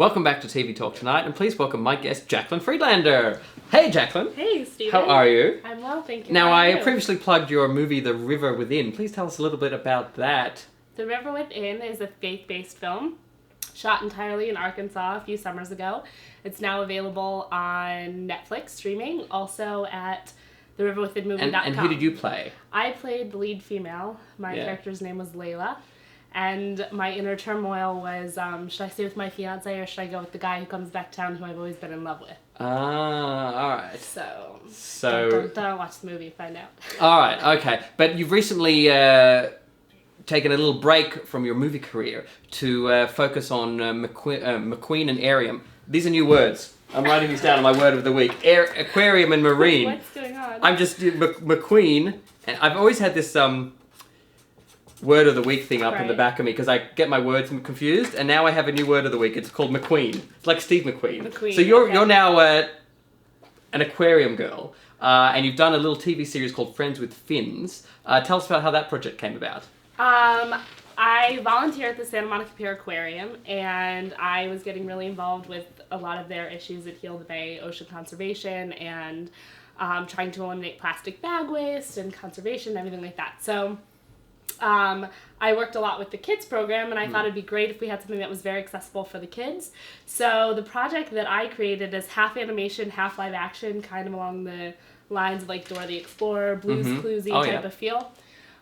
Welcome back to TV Talk tonight, and please welcome my guest, Jaclyn Friedlander. Hey, Jaclyn. Hey, Stephen. How are you? I'm well, thank you. Now, I previously plugged your movie, The River Within. Please tell us a little bit about that. The River Within is a faith-based film shot entirely in Arkansas a few summers ago. It's now available on Netflix streaming, also at theriverwithinmovie.com. And who did you play? I played the lead female. My character's name was Layla. And my inner turmoil was, should I stay with my fiancé or should I go with the guy who comes back to town who I've always been in love with? Alright. So don't watch the movie, find out. Alright, okay. But you've recently taken a little break from your movie career to focus on McQueen and Arium. These are new words. I'm writing these down on my word of the week. Aquarium and marine. What's going on? I'm just McQueen, and I've always had this word of the week thing up in the back of me because I get my words confused, and now I have a new word of the week. It's called McQueen. It's like Steve McQueen. So you're now an aquarium girl, and you've done a little TV series called Friends with Fins. Tell us about how that project came about. I volunteer at the Santa Monica Pier Aquarium, and I was getting really involved with a lot of their issues at Heal the Bay, ocean conservation, and trying to eliminate plastic bag waste and conservation and everything like that. So I worked a lot with the kids program, and I thought it'd be great if we had something that was very accessible for the kids. So the project that I created is half animation, half live action, kind of along the lines of like Dora the Explorer, Blue's Cluesy type of feel.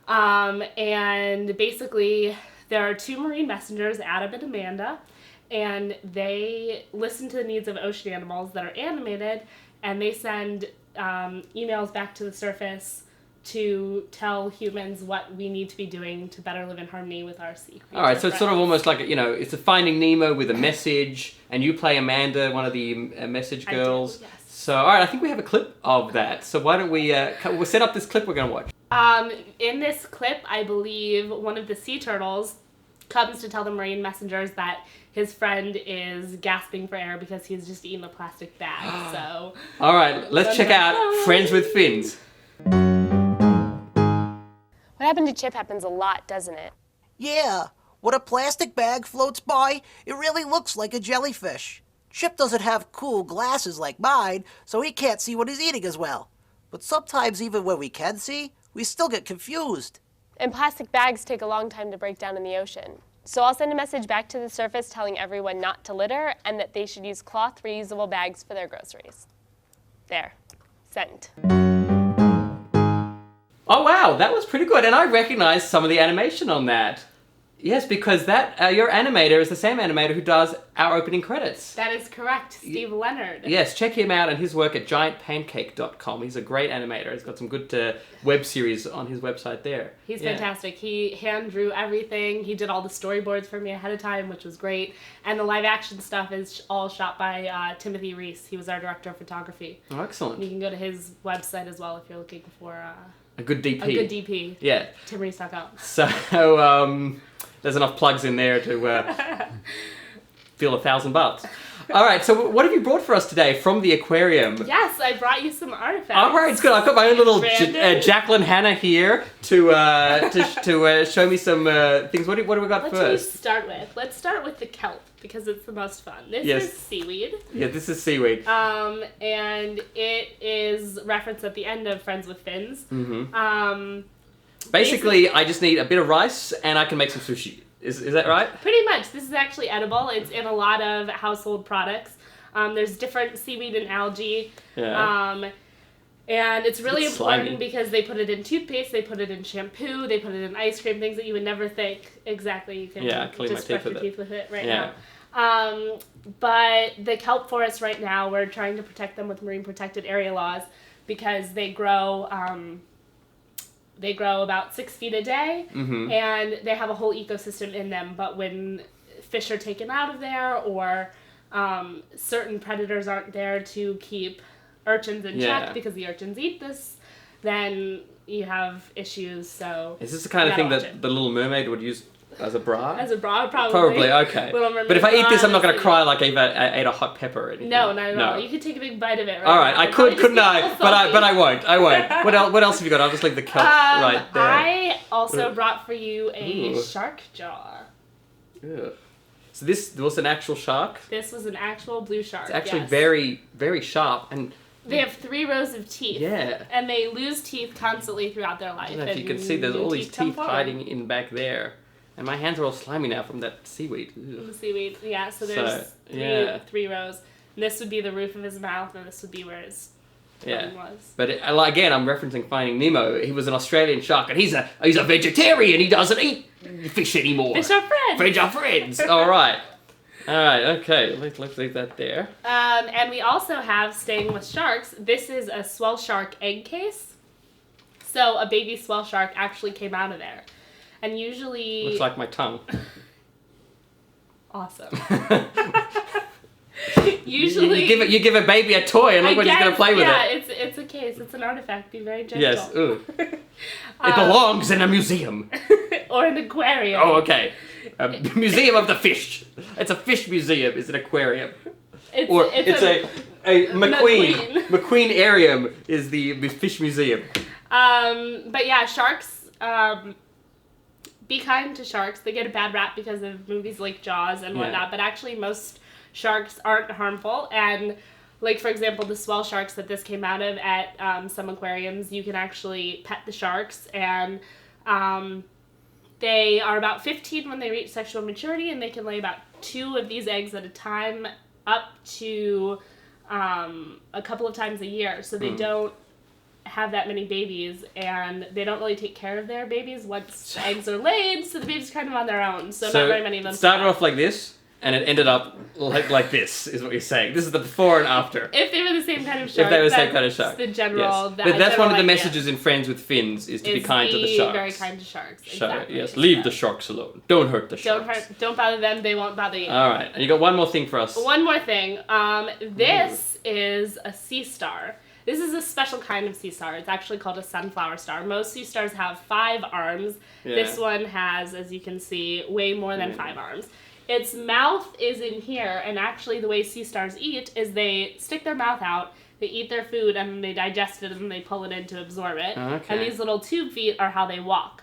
And basically there are two marine messengers, Adam and Amanda, and they listen to the needs of ocean animals that are animated, and they send emails back to the surface to tell humans what we need to be doing to better live in harmony with our sea creatures. Alright, so it's sort of almost like, it's a Finding Nemo with a message, and you play Amanda, one of the message girls. I do, yes. So, alright, I think we have a clip of that. So why don't we'll set up this clip we're going to watch. In this clip, I believe one of the sea turtles comes to tell the marine messengers that his friend is gasping for air because he's just eaten a plastic bag. So, alright, let's check out Friends with Fins. What happened to Chip happens a lot, doesn't it? Yeah, when a plastic bag floats by, it really looks like a jellyfish. Chip doesn't have cool glasses like mine, so he can't see what he's eating as well. But sometimes even when we can see, we still get confused. And plastic bags take a long time to break down in the ocean. So I'll send a message back to the surface telling everyone not to litter and that they should use cloth reusable bags for their groceries. There. Sent. Oh wow, that was pretty good, and I recognized some of the animation on that. Yes, because that your animator is the same animator who does our opening credits. That is correct, Steve Leonard. Yes, check him out and his work at giantpancake.com. He's a great animator. He's got some good web series on his website there. He's fantastic. He hand drew everything. He did all the storyboards for me ahead of time, which was great. And the live action stuff is all shot by Timothy Reese. He was our director of photography. Oh, excellent. And you can go to his website as well if you're looking for a good DP. A good DP. Yeah. TimReese.com. So, there's enough plugs in there to fill $1,000. All right, so what have you brought for us today from the aquarium? Yes, I brought you some artifacts. All right, it's good. I've got my own little Jaclyn Hannah here to show me some things. What do we got first? What should we start with? Let's start with the kelp because it's the most fun. This is seaweed. Yeah, this is seaweed. And it is referenced at the end of Friends with Fins. Mm-hmm. Basically, I just need a bit of rice and I can make some sushi. Is that right? Pretty much. This is actually edible. It's in a lot of household products. There's different seaweed and algae. Yeah. And it's really important because they put it in toothpaste, they put it in shampoo, they put it in ice cream, things that you would never think exactly you can just brush your teeth with it now. But the kelp forests right now, we're trying to protect them with marine protected area laws because they grow about 6 feet a day, and they have a whole ecosystem in them. But when fish are taken out of there, or certain predators aren't there to keep urchins in check because the urchins eat this, then you have issues. So is this the kind of thing that the Little Mermaid would use as a bra? As a bra, probably. Probably, okay. But if I eat this, I'm not going to cry like I ate a hot pepper or anything. No, not at all. You could take a big bite of it. Right? All right, I could, couldn't I? But I won't. What else have you got? I'll just leave the kelp right there. I also brought for you a shark jaw. Ugh. So this was an actual shark. This was an actual blue shark. It's actually yes. very, very sharp. And they have 3 rows of teeth. yeah. And they lose teeth constantly throughout their life. I don't know if you can see, there's all these teeth come hiding in back there. And my hands are all slimy now from that seaweed. The seaweed, yeah. So there's three rows. And this would be the roof of his mouth, and this would be where his tongue was. But again, I'm referencing Finding Nemo. He was an Australian shark, and he's a vegetarian. He doesn't eat fish anymore. Fish are friends. Fish are friends. All right. Okay. Let's leave that there. And we also have, staying with sharks, this is a swell shark egg case. So a baby swell shark actually came out of there. And usually... Looks like my tongue. Awesome. Usually... You give a baby a toy and look what he's going to play with it. Yeah, it's a case. It's an artifact. Be very gentle. Yes. Ooh. It belongs in a museum. Or an aquarium. Oh, okay. A museum of the fish. It's a fish museum. It's an aquarium. It's a McQueen. McQueenarium is the fish museum. But yeah, sharks, be kind to sharks. They get a bad rap because of movies like Jaws and whatnot, but actually most sharks aren't harmful. And like, for example, the swell sharks that this came out of at some aquariums, you can actually pet the sharks, and they are about 15 when they reach sexual maturity, and they can lay about 2 of these eggs at a time, up to a couple of times a year. So they don't have that many babies, and they don't really take care of their babies once the eggs are laid, so the baby's kind of on their own. So not very many of them. Started off like this, and it ended up like this, is what you're saying. This is the before and after. If they were the same kind of shark. If they were the same kind of shark. The general... Yes. But that's one of the messages in Friends with Fins, is to be kind to the sharks. Very kind to sharks. Exactly. Yes, leave the sharks alone. Don't hurt the sharks. Don't bother them, they won't bother you. Alright, and you got one more thing for us. One more thing. This is a sea star. This is a special kind of sea star. It's actually called a sunflower star. Most sea stars have 5 arms. Yeah. This one has, as you can see, way more than 5 arms. Its mouth is in here, and actually the way sea stars eat is they stick their mouth out, they eat their food, and then they digest it, and then they pull it in to absorb it. Okay. And these little tube feet are how they walk.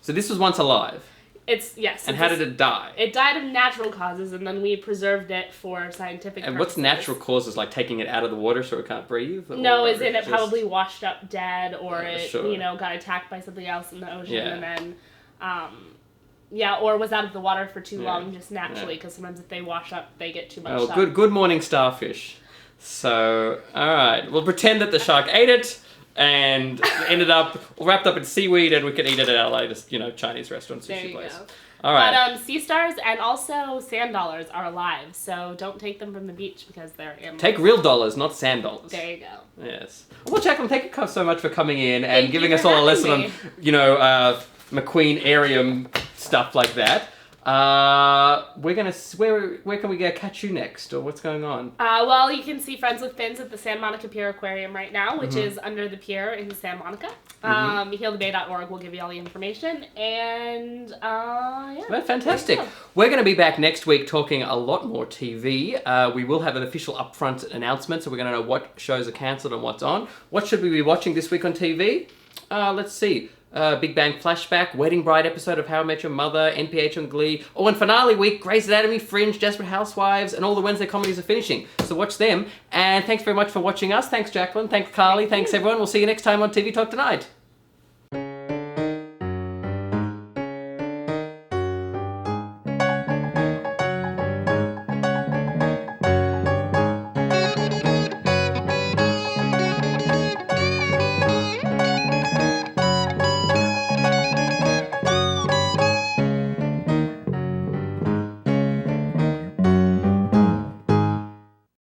So this was once alive? Yes. And how did it die? It died of natural causes, and then we preserved it for scientific purposes. And what's natural causes? Like taking it out of the water so it can't breathe? No, as in it probably washed up dead, or it got attacked by something else in the ocean, and then, or was out of the water for too long just naturally, because sometimes if they wash up, they get too much salt. Good morning, starfish. So, alright, we'll pretend that the shark ate it, and ended up wrapped up in seaweed, and we can eat it at our latest, Chinese restaurant sushi place. Go. All right. But sea stars and also sand dollars are alive, so don't take them from the beach because they're animals. Take real dollars, not sand dollars. There you go. Yes. Well, Jaclyn, thank you so much for coming in and giving us all a lesson on, McQueenarium stuff like that. Where can we go catch you next, or what's going on? Well, you can see Friends with Fins at the Santa Monica Pier Aquarium right now, which is under the pier in Santa Monica. HealTheBay.org will give you all the information, and Well, fantastic. We're going to be back next week talking a lot more TV. We will have an official upfront announcement, so we're going to know what shows are cancelled and what's on. What should we be watching this week on TV? Let's see. Big Bang Flashback, Wedding Bride episode of How I Met Your Mother, NPH on Glee. Oh, and finale week, Grey's Anatomy, Fringe, Desperate Housewives, and all the Wednesday comedies are finishing. So watch them. And thanks very much for watching us. Thanks, Jaclyn. Thanks, Carly. Thanks, everyone. We'll see you next time on TV Talk Tonight.